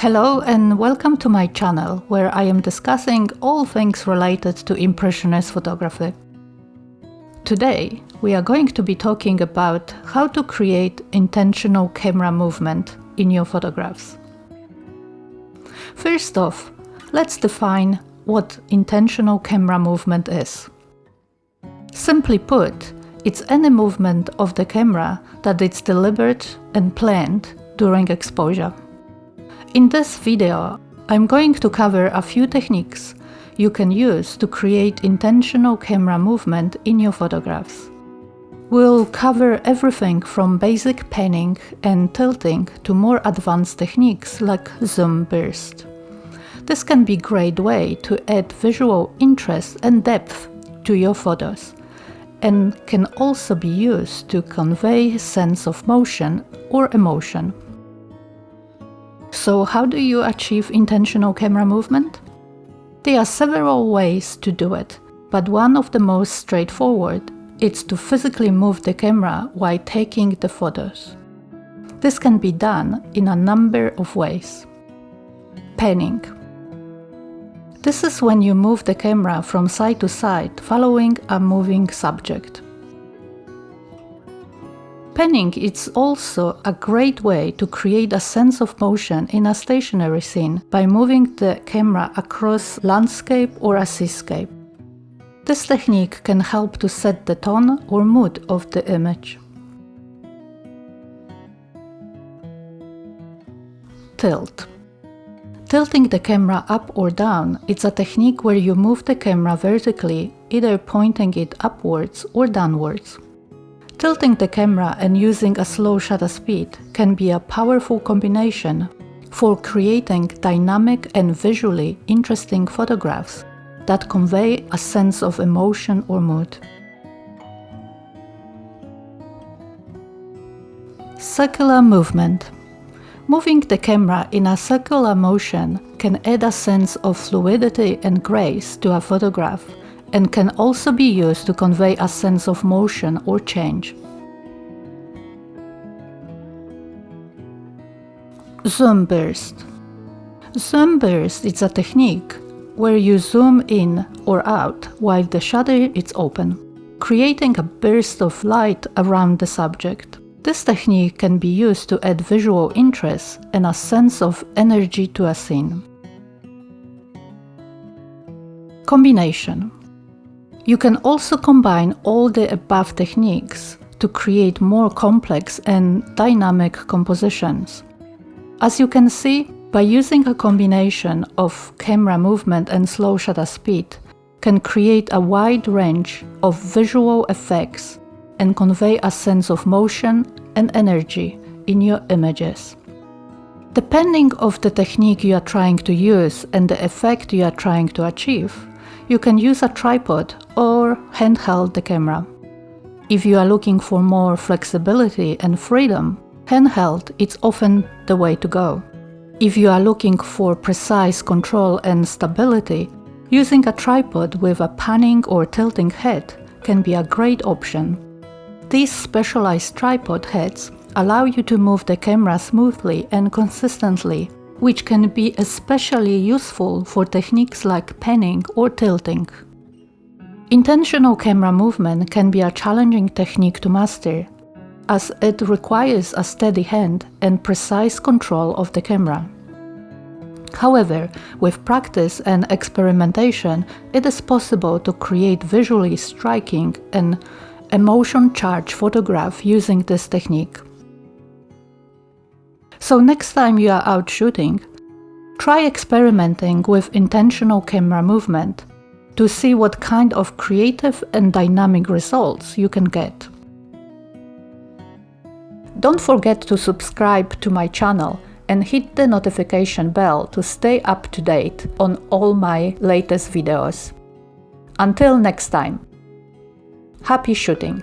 Hello and welcome to my channel, where I am discussing all things related to Impressionist photography. Today, we are going to be talking about how to create intentional camera movement in your photographs. First off, let's define what intentional camera movement is. Simply put, it's any movement of the camera that is deliberate and planned during exposure. In this video, I'm going to cover a few techniques you can use to create intentional camera movement in your photographs. We'll cover everything from basic panning and tilting to more advanced techniques like Sunburst. This can be a great way to add visual interest and depth to your photos, and can also be used to convey a sense of motion or emotion. So how do you achieve intentional camera movement? There are several ways to do it, but one of the most straightforward is to physically move the camera while taking the photos. This can be done in a number of ways. Panning. This is when you move the camera from side to side following a moving subject. Panning is also a great way to create a sense of motion in a stationary scene by moving the camera across landscape or a seascape. This technique can help to set the tone or mood of the image. Tilt. Tilting the camera up or down is a technique where you move the camera vertically, either pointing it upwards or downwards. Tilting the camera and using a slow shutter speed can be a powerful combination for creating dynamic and visually interesting photographs that convey a sense of emotion or mood. Circular movement. Moving the camera in a circular motion can add a sense of fluidity and grace to a photograph, and can also be used to convey a sense of motion or change. Sunburst. Sunburst is a technique where you zoom in or out while the shutter is open, creating a burst of light around the subject. This technique can be used to add visual interest and a sense of energy to a scene. Combination. You can also combine all the above techniques to create more complex and dynamic compositions. As you can see, by using a combination of camera movement and slow shutter speed, can create a wide range of visual effects and convey a sense of motion and energy in your images. Depending on the technique you are trying to use and the effect you are trying to achieve, you can use a tripod or handheld the camera. If you are looking for more flexibility and freedom, handheld is often the way to go. If you are looking for precise control and stability, using a tripod with a panning or tilting head can be a great option. These specialized tripod heads allow you to move the camera smoothly and consistently, which can be especially useful for techniques like panning or tilting. Intentional camera movement can be a challenging technique to master, as it requires a steady hand and precise control of the camera. However, with practice and experimentation, it is possible to create visually striking and emotion-charged photograph using this technique. So next time you are out shooting, try experimenting with intentional camera movement to see what kind of creative and dynamic results you can get. Don't forget to subscribe to my channel and hit the notification bell to stay up to date on all my latest videos. Until next time, happy shooting!